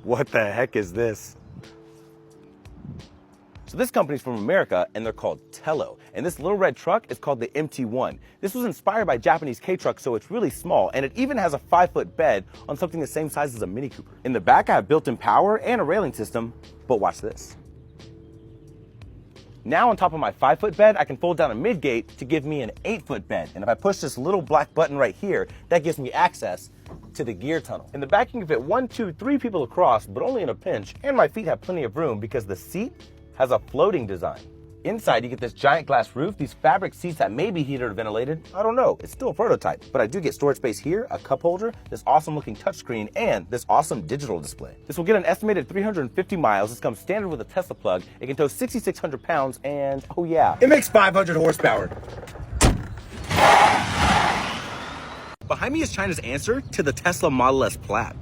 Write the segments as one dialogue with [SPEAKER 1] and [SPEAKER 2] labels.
[SPEAKER 1] What the heck is this? So this company's from America, and they're called Tello. And this little red truck is called the MT1. This was inspired by Japanese K-trucks, so it's really small, and it even has a 5-foot bed on something the same size as a Mini Cooper. In the back, I have built-in power and a railing system, but watch this. Now on top of my 5-foot bed, I can fold down a mid-gate to give me an 8-foot bed. And if I push this little black button right here, that gives me access to the gear tunnel. In the back, you can fit 1, 2, 3 people across, but only in a pinch, and my feet have plenty of room because the seat has a floating design. Inside, you get this giant glass roof, these fabric seats that may be heated or ventilated. I don't know, it's still a prototype, but I do get storage space here, a cup holder, this awesome looking touchscreen, and this awesome digital display. This will get an estimated 350 miles. This comes standard with a Tesla plug. It can tow 6,600 pounds, and oh yeah, it makes 500 horsepower. Behind me is China's answer to the Tesla Model S Plaid.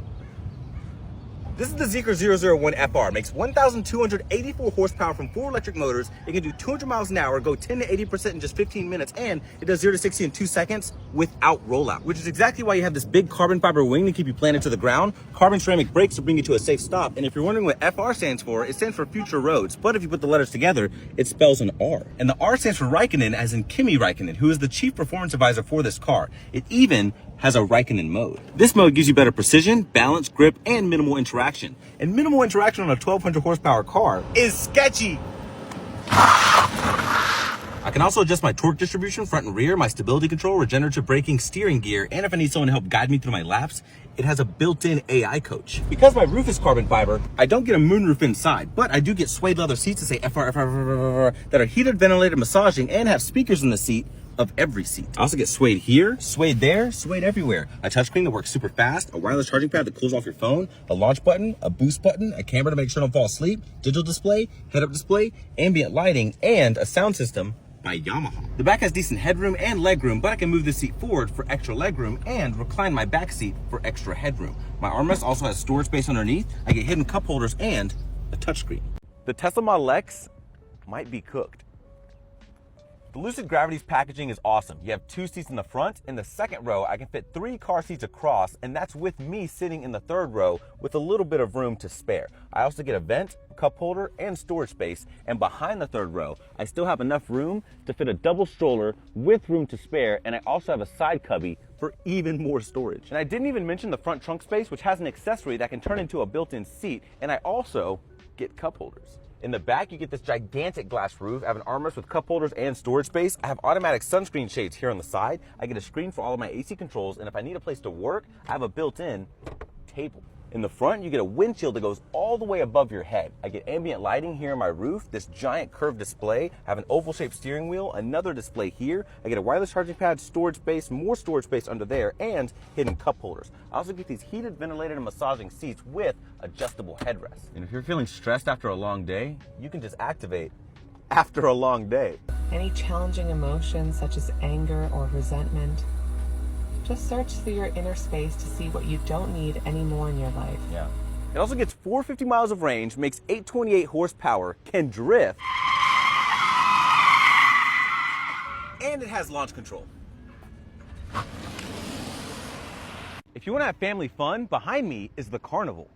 [SPEAKER 1] This is the Zeekr 001 FR. Makes 1,284 horsepower from 4 electric motors. It can do 200 miles an hour, go 10 to 80% in just 15 minutes, and it does 0 to 60 in 2 seconds without rollout, which is exactly why you have this big carbon fiber wing to keep you planted to the ground, carbon ceramic brakes to bring you to a safe stop. And if you're wondering what FR stands for, it stands for future roads. But if you put the letters together, it spells an R. And the R stands for Raikkonen, as in Kimi Raikkonen, who is the chief performance advisor for this car. It even has a Raikkonen mode. This mode gives you better precision, balance, grip, and minimal interaction. And minimal interaction on a 1,200 horsepower car is sketchy. I can also adjust my torque distribution, front and rear, my stability control, regenerative braking, steering gear, and if I need someone to help guide me through my laps, it has a built-in AI coach. Because my roof is carbon fiber, I don't get a moonroof inside, but I do get suede leather seats that say FR that are heated, ventilated, massaging, and have speakers in the seat of every seat. I also get suede here, suede there, suede everywhere. A touchscreen that works super fast, a wireless charging pad that cools off your phone, a launch button, a boost button, a camera to make sure I don't fall asleep, digital display, head-up display, ambient lighting, and a sound system by Yamaha. The back has decent headroom and legroom, but I can move the seat forward for extra legroom and recline my back seat for extra headroom. My armrest also has storage space underneath. I get hidden cup holders and a touchscreen. The Tesla Model X might be cooked. The Lucid Gravity's packaging is awesome. You have 2 seats in the front. In the second row, I can fit 3 car seats across, and that's with me sitting in the third row with a little bit of room to spare. I also get a vent, cup holder, and storage space, and behind the third row, I still have enough room to fit a double stroller with room to spare, and I also have a side cubby for even more storage. And I didn't even mention the front trunk space, which has an accessory that can turn into a built-in seat, and I also get cup holders. In the back, you get this gigantic glass roof. I have an armrest with cup holders and storage space. I have automatic sunscreen shades here on the side. I get a screen for all of my AC controls, and if I need a place to work, I have a built-in table. In the front, you get a windshield that goes all the way above your head. I get ambient lighting here on my roof, this giant curved display. I have an oval-shaped steering wheel, another display here. I get a wireless charging pad, storage space, more storage space under there, and hidden cup holders. I also get these heated, ventilated, and massaging seats with adjustable headrests. And if you're feeling stressed after a long day, you can just activate after a long day.
[SPEAKER 2] Any challenging emotions such as anger or resentment, just search through your inner space to see what you don't need anymore in your life.
[SPEAKER 1] Yeah. It also gets 450 miles of range, makes 828 horsepower, can drift, and it has launch control. If you want to have family fun, behind me is the Carnival.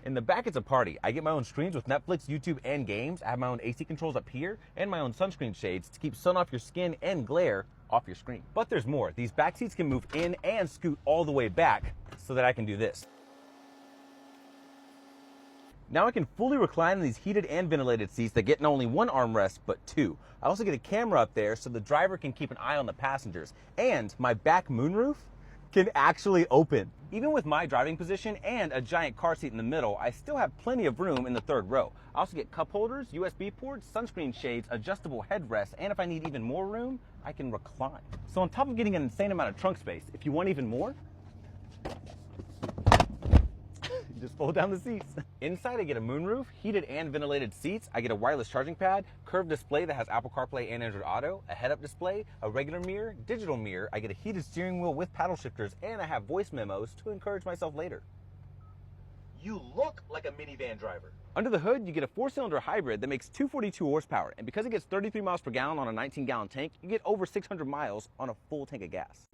[SPEAKER 1] In the back, it's a party. I get my own screens with Netflix, YouTube, and games. I have my own AC controls up here and my own sunscreen shades to keep sun off your skin and glare off your screen. But there's more. These back seats can move in and scoot all the way back so that I can do this. Now I can fully recline in these heated and ventilated seats that get not only 1 armrest, but 2. I also get a camera up there so the driver can keep an eye on the passengers. And my back moonroof can actually open. Even with my driving position and a giant car seat in the middle, I still have plenty of room in the third row. I also get cup holders, USB ports, sunscreen shades, adjustable headrests, and if I need even more room, I can recline. So on top of getting an insane amount of trunk space, if you want even more, you just fold down the seats. Inside, I get a moonroof, heated and ventilated seats. I get a wireless charging pad, curved display that has Apple CarPlay and Android Auto, a head-up display, a regular mirror, digital mirror. I get a heated steering wheel with paddle shifters, and I have voice memos to encourage myself later. You look like a minivan driver. Under the hood, you get a 4-cylinder hybrid that makes 242 horsepower, and because it gets 33 miles per gallon on a 19-gallon tank, you get over 600 miles on a full tank of gas.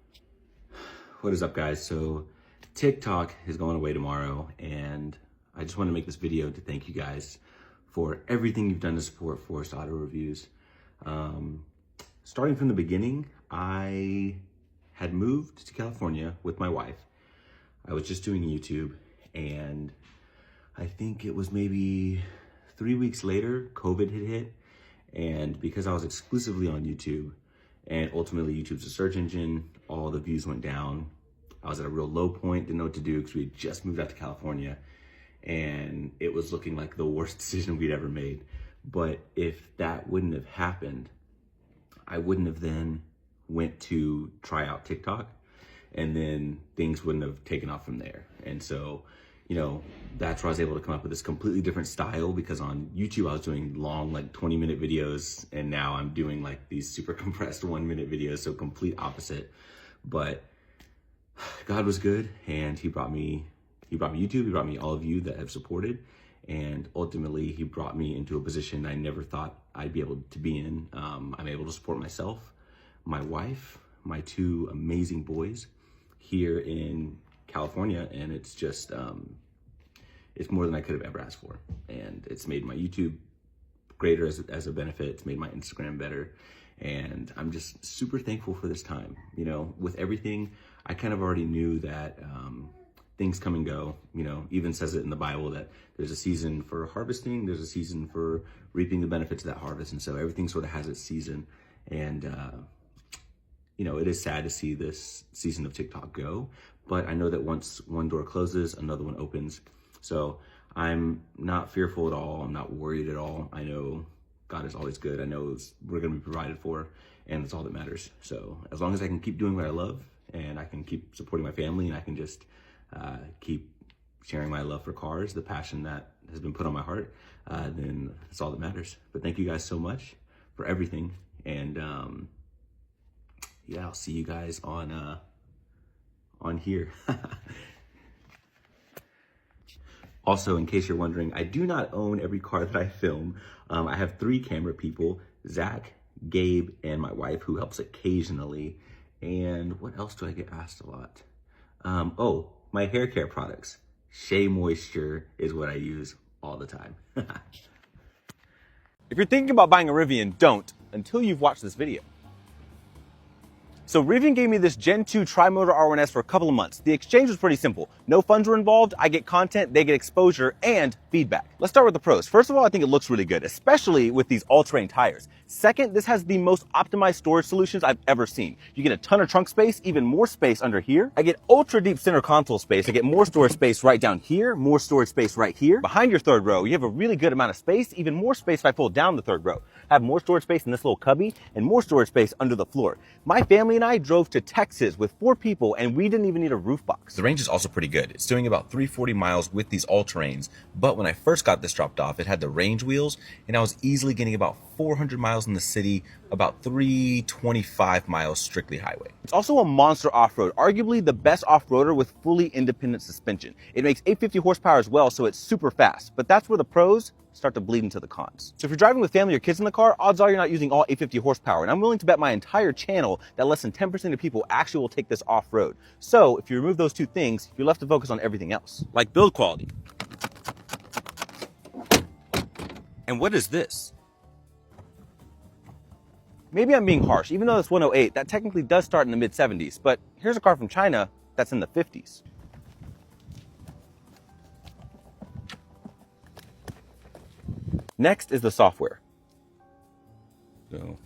[SPEAKER 3] What is up, guys? So
[SPEAKER 1] TikTok is going away tomorrow, and I just want to make this video to thank you guys for everything you've done to support Forest Auto Reviews. Starting from the beginning, I had moved to California with my wife. I was just doing YouTube, and I think it was maybe 3 weeks later, COVID had hit. And because I was exclusively on YouTube, and ultimately YouTube's a search engine, all the views went down. I was at a real low point, didn't know what to do because we had just moved out to California, and it was looking like the worst decision we'd ever made. But if that wouldn't have happened, I wouldn't have then went to try out TikTok, and then things wouldn't have taken off from there. And so, you know, that's where I was able to come up with this completely different style, because on YouTube I was doing long, like 20-minute videos, and now I'm doing like these super compressed 1-minute videos, so complete opposite. But God was good, and he brought me YouTube, he brought me all of you that have supported, and ultimately he brought me into a position I never thought I'd be able to be in. I'm able to support myself, my wife, my 2 amazing boys here in California, and it's just it's more than I could have ever asked for. And it's made my YouTube greater as a benefit. It's made my Instagram better, and I'm just super thankful for this time. You know, with everything, I kind of already knew that things come and go. You know, even says it in the Bible that there's a season for harvesting, there's a season for reaping the benefits of that harvest, and so everything sort of has its season. And you know, it is sad to see this season of TikTok go, but I know that once one door closes, another one opens. So I'm not fearful at all. I'm not worried at all. I know God is always good. I know we're going to be provided for, and it's all that matters. So as long as I can keep doing what I love, and I can keep supporting my family, and I can just keep sharing my love for cars, the passion that has been put on my heart, then that's all that matters. But thank you guys so much for everything. And yeah, I'll see you guys on here. Also, in case you're wondering, I do not own every car that I film. I have 3 camera people, Zach, Gabe, and my wife, who helps occasionally. And what else do I get asked a lot? Oh, my hair care products. Shea Moisture is what I use all the time. If you're thinking about buying a Rivian, don't until you've watched this video. So Rivian gave me this Gen 2 Tri-Motor R1S for a couple of months. The exchange was pretty simple. No funds were involved, I get content, they get exposure, and feedback. Let's start with the pros. First of all, I think it looks really good, especially with these all-terrain tires. Second, this has the most optimized storage solutions I've ever seen. You get a ton of trunk space, even more space under here. I get ultra deep center console space. I get more storage space right down here, more storage space right here. Behind your third row, you have a really good amount of space, even more space if I pull down the third row. I have more storage space in this little cubby and more storage space under the floor. My family and I drove to Texas with 4 people, and we didn't even need a roof box. The range is also pretty good. It's doing about 340 miles with these all-terrains, but when I first got this dropped off, it had the range wheels, and I was easily getting about 400 miles in the city, about 325 miles strictly highway. It's also a monster off-road, arguably the best off-roader with fully independent suspension. It makes 850 horsepower as well, so it's super fast, but that's where the pros start to bleed into the cons. So if you're driving with family or kids in the car, odds are you're not using all 850 horsepower, and I'm willing to bet my entire channel that less than 10% of people actually will take this off-road. So if you remove those 2 things, you're left to focus on everything else, like build quality. And what is this? Maybe I'm being harsh. Even though it's 108, that technically does start in the mid-70s, but here's a car from China that's in the 50s. Next is the software. So,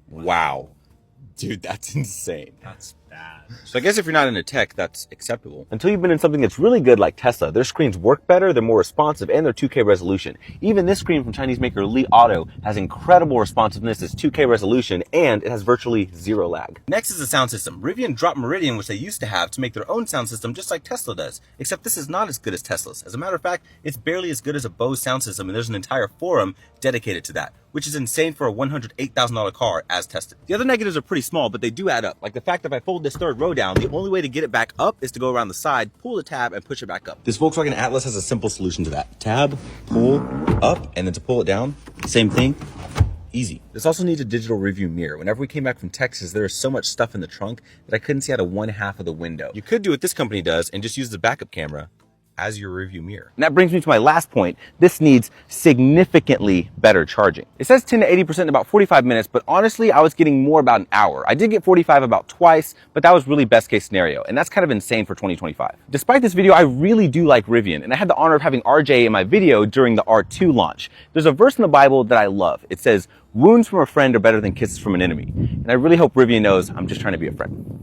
[SPEAKER 1] wow. Dude, that's insane.
[SPEAKER 3] That's bad.
[SPEAKER 1] So I guess if you're not into tech, that's acceptable. Until you've been in something that's really good like Tesla. Their screens work better, they're more responsive, and they're 2K resolution. Even this screen from Chinese maker Li Auto has incredible responsiveness, it's 2K resolution, and it has virtually 0 lag. Next is the sound system. Rivian dropped Meridian, which they used to have, to make their own sound system just like Tesla does. Except this is not as good as Tesla's. As a matter of fact, it's barely as good as a Bose sound system, and there's an entire forum dedicated to that, which is insane for a $108,000 car as tested. The other negatives are pretty small, but they do add up. Like the fact that if I fold this third row down, the only way to get it back up is to go around the side, pull the tab, and push it back up. This Volkswagen Atlas has a simple solution to that. Tab, pull up, and then to pull it down, same thing. Easy. This also needs a digital rearview mirror. Whenever we came back from Texas, there was so much stuff in the trunk that I couldn't see out of one half of the window. You could do what this company does and just use the backup camera as your rearview mirror. And that brings me to my last point. This needs significantly better charging. It says 10 to 80% in about 45 minutes, but honestly, I was getting more about an hour. I did get 45 about twice, but that was really best case scenario. And that's kind of insane for 2025. Despite this video, I really do like Rivian. And I had the honor of having RJ in my video during the R2 launch. There's a verse in the Bible that I love. It says, "Wounds from a friend are better than kisses from an enemy." And I really hope Rivian knows I'm just trying to be a friend.